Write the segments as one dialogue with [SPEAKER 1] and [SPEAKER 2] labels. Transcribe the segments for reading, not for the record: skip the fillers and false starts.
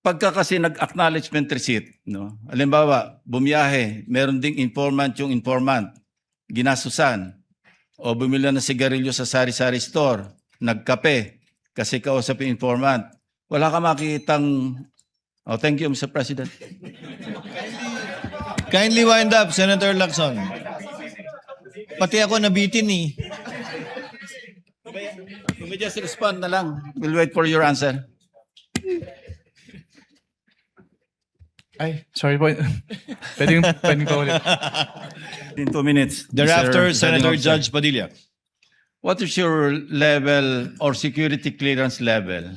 [SPEAKER 1] Pagka kasi nag-acknowledgement receipt, no? Halimbawa, bumiyahe, meron ding informant, ginasusan, o bumili ng sigarilyo sa sari-sari store, nagkape, kasi kausap yung informant. Wala ka makikitang, oh, thank you, Mr. President.
[SPEAKER 2] Kindly wind up, Senator Lacson. Pati ako nabitin eh.
[SPEAKER 1] You may just respond na lang. We'll wait for your answer.
[SPEAKER 3] Ay, sorry po. Pwede pa ulit.
[SPEAKER 1] In 2 minutes.
[SPEAKER 2] Thereafter,
[SPEAKER 1] Mr.
[SPEAKER 2] Senator
[SPEAKER 1] Presiding Officer.
[SPEAKER 2] Judge Padilla.
[SPEAKER 1] What is your level or security clearance level?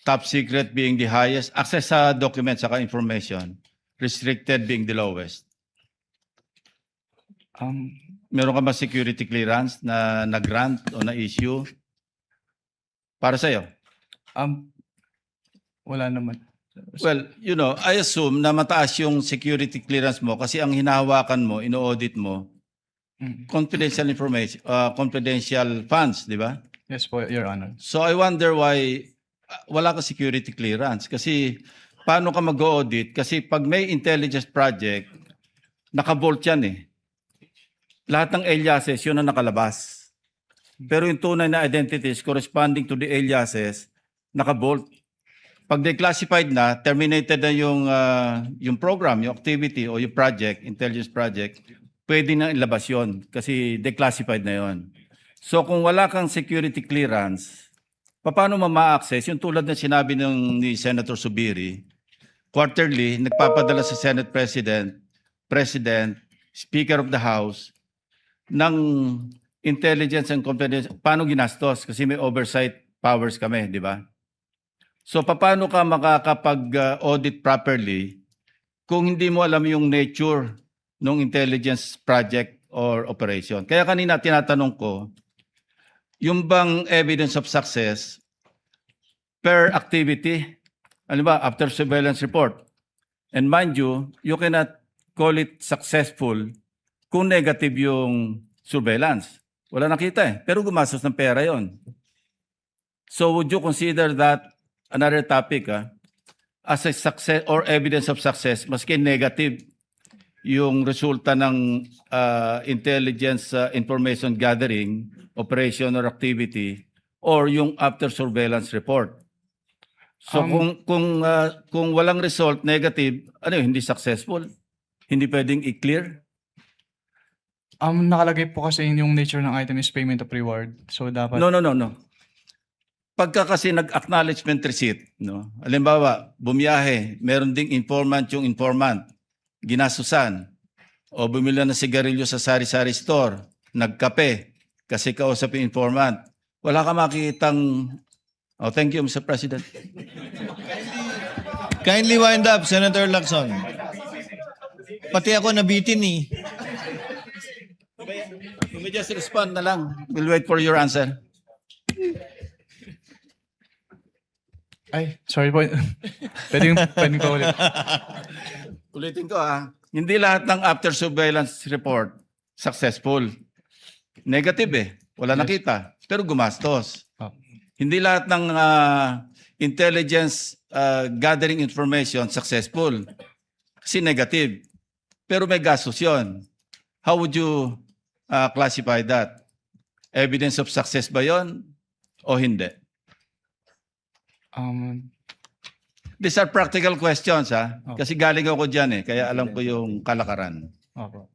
[SPEAKER 1] Top secret being the highest, access sa documents saka information, restricted being the lowest. Meron ka ba security clearance na nag-grant o na-issue para sa'yo?
[SPEAKER 3] Wala naman.
[SPEAKER 1] Well, you know, I assume na mataas yung security clearance mo kasi ang hinahawakan mo, ino-audit mo, confidential information, confidential funds, di ba?
[SPEAKER 3] Yes po, Your Honor.
[SPEAKER 1] So I wonder why wala ka security clearance. Kasi paano ka mag-audit? Kasi pag may intelligence project, naka-vault yan eh. Lahat ng aliases, yun ang nakalabas. Pero yung tunay na identities corresponding to the aliases, naka-vault. Pag declassified na, terminated na yung program, yung activity o yung project, intelligence project, pwede na ilabas yun kasi declassified na yun. So kung wala kang security clearance, paano ma-access? Yung tulad na sinabi ni Senator Subiri, quarterly, nagpapadala sa Senate President, Speaker of the House, ng intelligence and confidence, paano ginastos? Kasi may oversight powers kami, di ba? So paano ka makakapag-audit properly kung hindi mo alam yung nature ng intelligence project or operation? Kaya kanina tinatanong ko, yung bang evidence of success per activity, ano ba, after surveillance report. And mind you, you cannot call it successful kung negative yung surveillance. Wala nakita eh, pero gumastos ng pera yon. So would you consider that another topic as a success or evidence of success, maski negative yung resulta ng intelligence information gathering, operation or activity, or yung after surveillance report? So kung walang result, negative, ano yun, hindi successful? Hindi pwedeng i-clear?
[SPEAKER 3] Nakalagay po kasi yung nature ng item is payment of reward. So dapat...
[SPEAKER 1] No. Pagka kasi nag-acknowledgement receipt, no? Halimbawa, bumiyahe, meron ding informant, ginasusan, o bumili ng sigarilyo sa sari-sari store, nagkape, kasi kausap yung informant. Wala ka makikitang, oh, thank you, Mr. President.
[SPEAKER 2] Kindly wind up, Senator Lacson. Pati ako nabitin eh.
[SPEAKER 1] You may just respond na lang. We'll wait for your answer.
[SPEAKER 3] Ay, sorry po. Pwede pa ulit.
[SPEAKER 1] Ulitin ko hindi lahat ng after surveillance report successful. Negative eh. Wala nakita. Pero gumastos. Hindi lahat ng intelligence gathering information successful. Kasi negative. Pero may gastos yun. How would you classify that? Evidence of success ba yun o hindi? These are practical questions Kasi galing ako dyan kaya alam ko yung kalakaran.
[SPEAKER 3] Opo.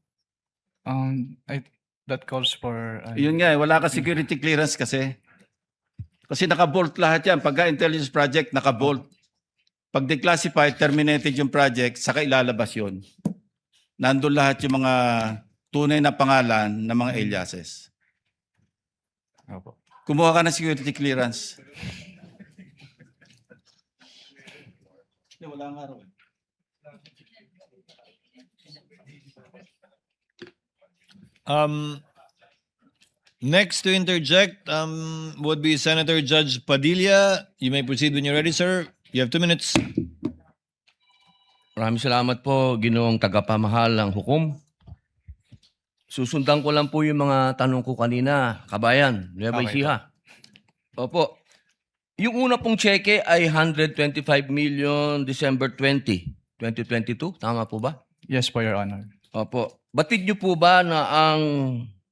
[SPEAKER 3] That calls for...
[SPEAKER 1] Yun nga wala ka security clearance kasi. Kasi naka-vault lahat yan. Pagka intelligence project, naka-vault. Pag declassified, terminated yung project, saka ilalabas yun. Nandun lahat yung mga tunay na pangalan ng mga aliases.
[SPEAKER 3] Opo.
[SPEAKER 1] Kumuha ka ng security clearance. Wala nga raw.
[SPEAKER 2] Next to interject would be Senator Judge Padilla. You may proceed when you're ready, sir. You have 2 minutes.
[SPEAKER 4] Maraming salamat po, Ginoong tagapamahal ng hukom. Susundan ko lang po yung mga tanong ko kanina, kabayan, Nueva
[SPEAKER 3] Okay.
[SPEAKER 4] Ecija. Opo. Yung una pong cheque ay 125 million December 2022. Tama po ba?
[SPEAKER 3] Yes po, Your Honor.
[SPEAKER 4] Opo. Batid niyo po ba na ang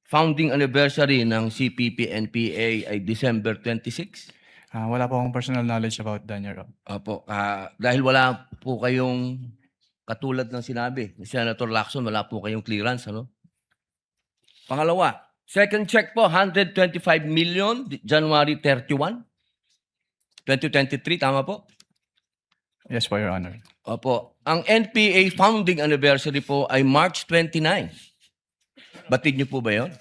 [SPEAKER 4] founding anniversary ng CPP-NPA ay December 26?
[SPEAKER 3] Wala po akong personal knowledge about that, Your Honor.
[SPEAKER 4] Opo. Dahil wala po kayong katulad ng sinabi ni Senator Lacson, wala po kayong clearance, ano? Pangalawa, second check po, 125 million, January 31, 2023, tama po?
[SPEAKER 3] Yes po, Your Honor.
[SPEAKER 4] Opo. Ang NPA founding anniversary po ay March 29. Batid niyo po ba yun?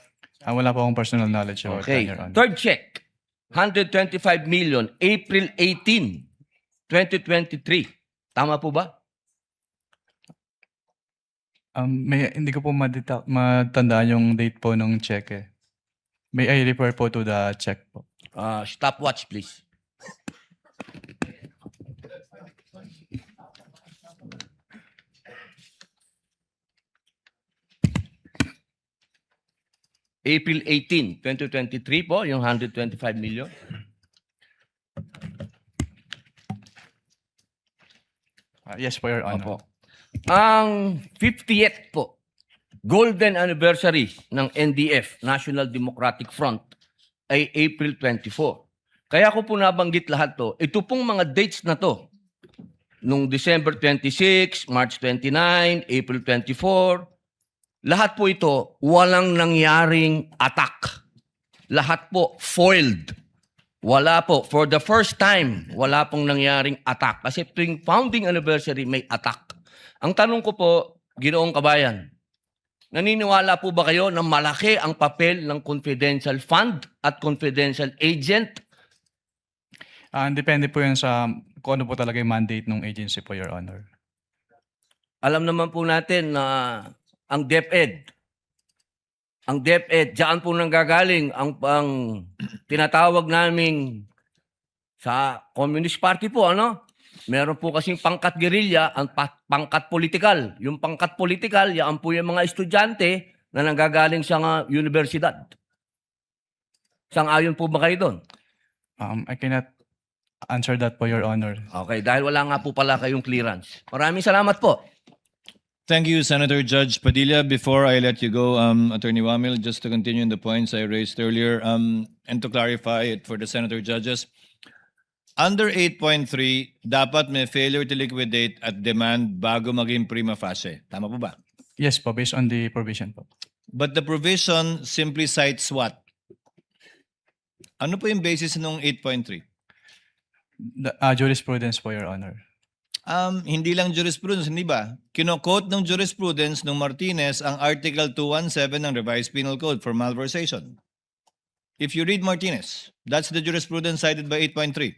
[SPEAKER 3] Wala po akong personal knowledge about that,
[SPEAKER 4] Okay.
[SPEAKER 3] Your Honor.
[SPEAKER 4] Third check, 125 million, April 18, 2023. Tama po ba?
[SPEAKER 3] Hindi ko po matandaan yung date po ng check eh. May I refer po to the check po?
[SPEAKER 4] Stopwatch, please. April 18, 2023 po, yung 125 million.
[SPEAKER 3] Yes po, Your Honor.
[SPEAKER 4] Opo. Ang 50th po, golden anniversary ng NDF, National Democratic Front, ay April 24. Kaya ko po nabanggit lahat to. Ito pong mga dates na to, nung December 26, March 29, April 24, lahat po ito, walang nangyaring attack. Lahat po foiled. Wala po. For the first time, wala pong nangyaring attack. Kasi tuwing founding anniversary, may attack. Ang tanong ko po, Ginoong Kabayan, naniniwala po ba kayo na malaki ang papel ng confidential fund at confidential agent?
[SPEAKER 3] Depende po yun sa kung ano po talaga yung mandate ng agency po, Your Honor.
[SPEAKER 4] Alam naman po natin na ang DepEd, diyan po nanggagaling ang tinatawag naming sa Communist Party po, ano? Meron po kasing pangkat gerilya, ang pangkat politikal. Yung pangkat politikal, yan po yung mga estudyante na nanggagaling sa universidad. Sang-ayon po ba kayo doon?
[SPEAKER 3] I cannot answer that po, Your Honor.
[SPEAKER 4] Okay, dahil wala nga po pala kayong clearance. Maraming salamat po.
[SPEAKER 2] Thank you, Senator Judge Padilla. Before I let you go, Attorney Wamil, just to continue in the points I raised earlier, and to clarify it for the Senator Judges, under 8.3, dapat may failure to liquidate at demand bago maging prima facie. Tama po ba?
[SPEAKER 3] Yes po, based on the provision po.
[SPEAKER 2] But the provision simply cites what? Ano po yung basis ng 8.3?
[SPEAKER 3] Jurisprudence po, Your Honor.
[SPEAKER 2] Hindi lang jurisprudence, hindi ba? Kino-quote ng jurisprudence ng Martinez ang Article 217 ng Revised Penal Code for malversation. If you read Martinez, that's the jurisprudence cited by 8.3.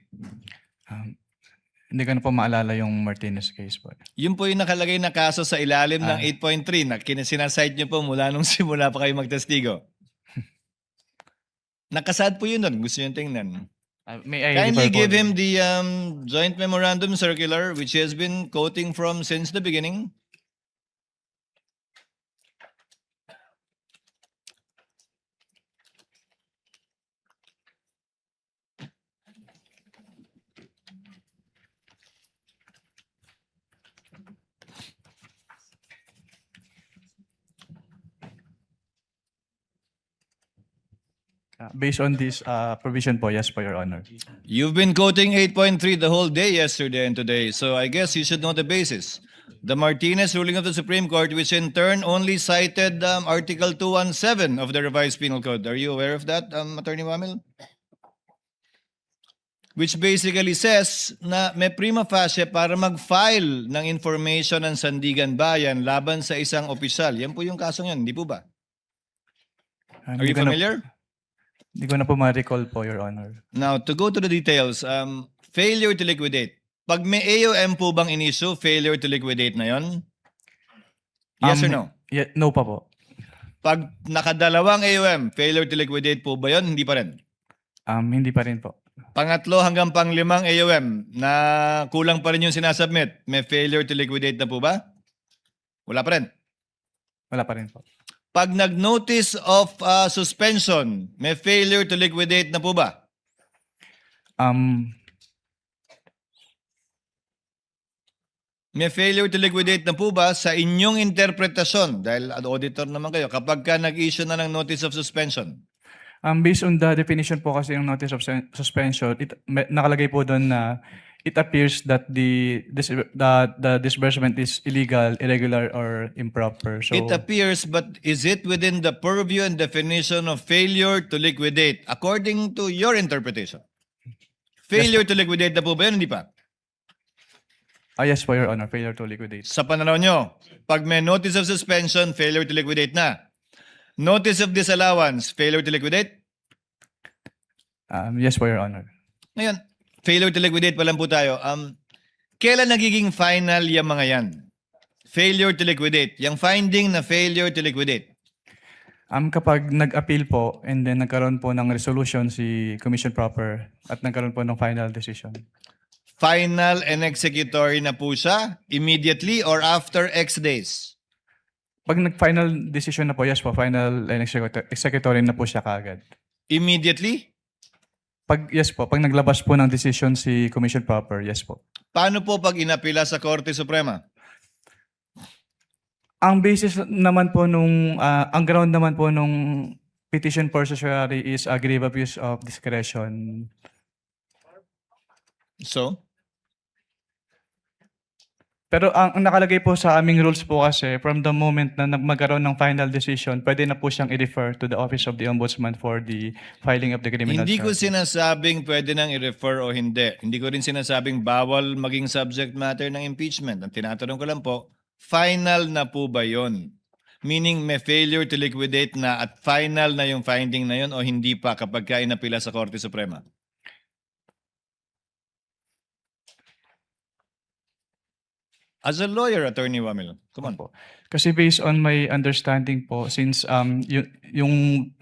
[SPEAKER 3] Hindi ko na po maalala yung Martinez case po.
[SPEAKER 2] Yun po yung nakalagay na kaso sa ilalim ng 8.3 na sinasite nyo po mula nung simula pa kayo magtestigo. Nakasad po yun doon. Gusto nyo tingnan.
[SPEAKER 3] May I
[SPEAKER 2] Kindly
[SPEAKER 3] refer po
[SPEAKER 2] give him the joint memorandum circular which he has been quoting from since the beginning.
[SPEAKER 3] Based on this provision po, yes po, Your Honor.
[SPEAKER 2] You've been quoting 8.3 the whole day yesterday and today, so I guess you should know the basis. The Martinez ruling of the Supreme Court, which in turn only cited Article 217 of the Revised Penal Code. Are you aware of that, Attorney Wamil? Which basically says na may prima facie para mag-file ng information ng Sandigan Bayan laban sa isang opisyal. Yan po yung kasong yan, hindi po ba? Are you familiar?
[SPEAKER 3] Hindi ko na po ma-recall po, Your Honor.
[SPEAKER 2] Now, to go to the details, failure to liquidate. Pag may AOM po bang in-issue, failure to liquidate na yon? Yes or no?
[SPEAKER 3] No pa po.
[SPEAKER 2] Pag nakadalawang AOM, failure to liquidate po ba yon? Hindi pa rin.
[SPEAKER 3] Hindi pa rin po.
[SPEAKER 2] Pangatlo hanggang panglimang AOM na kulang pa rin yung sinasubmit, may failure to liquidate na po ba? Wala pa rin.
[SPEAKER 3] Wala pa rin po.
[SPEAKER 2] Pag nag-notice of suspension, may failure to liquidate na po ba? May failure to liquidate na po ba sa inyong interpretasyon, dahil auditor naman kayo, kapag ka nag-issue na ng notice of suspension?
[SPEAKER 3] Based on the definition po kasi yung notice of suspension, nakalagay po doon na it appears that the disbursement is illegal, irregular, or improper. So,
[SPEAKER 2] It appears, but is it within the purview and definition of failure to liquidate according to your interpretation? Failure to liquidate na po ba yun? Hindi pa.
[SPEAKER 3] yes po, Your Honor, failure to liquidate.
[SPEAKER 2] Sa pananaw nyo, pag may notice of suspension, failure to liquidate na. Notice of disallowance, failure to liquidate?
[SPEAKER 3] Yes po, Your Honor.
[SPEAKER 2] Ngayon, failure to liquidate pa lang po tayo. Kailan nagiging final yung mga yan? Failure to liquidate. Yung finding na failure to liquidate.
[SPEAKER 3] Kapag nag-appeal po and then nagkaroon po ng resolution si Commission Proper at nagkaroon po ng final decision.
[SPEAKER 2] Final and executory na po siya immediately or after X days?
[SPEAKER 3] Pag nag-final decision na po, yes po, final and executory na po siya kaagad.
[SPEAKER 2] Immediately?
[SPEAKER 3] Yes po, pag naglabas po ng decision si Commission Proper, yes po.
[SPEAKER 2] Paano po pag inapila sa Korte Suprema?
[SPEAKER 3] Ang basis naman po ang ground naman po nung petition for certiorari is a grave abuse of discretion.
[SPEAKER 2] So?
[SPEAKER 3] Pero ang nakalagay po sa aming rules po kasi, from the moment na magkaroon ng final decision, pwede na po siyang i-refer to the Office of the Ombudsman for the filing of the criminal
[SPEAKER 2] Hindi ko
[SPEAKER 3] charge.
[SPEAKER 2] sinasabing pwede nang i-refer o hindi. Hindi ko rin sinasabing bawal maging subject matter ng impeachment. Ang tinatanong ko lang po, final na po ba yon? Meaning may failure to liquidate na at final na yung finding na yon o hindi pa kapag ka inapila sa Korte Suprema? As a lawyer, Attorney Wamil, come on.
[SPEAKER 3] Po. Kasi based on my understanding po, since yung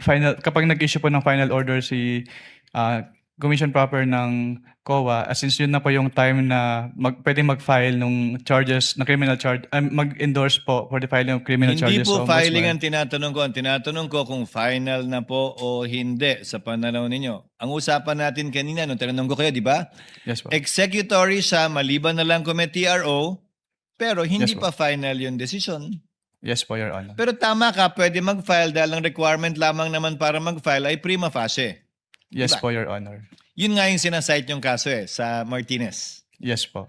[SPEAKER 3] final, kapag nag-issue po ng final order si Commission Proper ng COA, since yun na po yung time na pwede mag-file ng charges, na criminal charge, mag-endorse po for the filing of criminal
[SPEAKER 2] Hindi
[SPEAKER 3] charges.
[SPEAKER 2] po
[SPEAKER 3] sa
[SPEAKER 2] filing
[SPEAKER 3] Ombudsman.
[SPEAKER 2] ang tinatanong ko. Ang tinatanong ko kung final na po o hindi sa pananaw ninyo. Ang usapan natin kanina, nung tinanong ko kayo, di ba?
[SPEAKER 3] Yes po.
[SPEAKER 2] Executory siya, maliban na lang kung may TRO, pero hindi
[SPEAKER 3] Yes,
[SPEAKER 2] pa final yung decision.
[SPEAKER 3] Yes po, Your Honor.
[SPEAKER 2] Pero tama ka, pwede mag-file dahil ang requirement lamang naman para mag-file ay prima facie.
[SPEAKER 3] Yes
[SPEAKER 2] Diba?
[SPEAKER 3] po, Your Honor.
[SPEAKER 2] Yun nga yung sinasite yung kaso sa Martinez.
[SPEAKER 3] Yes po.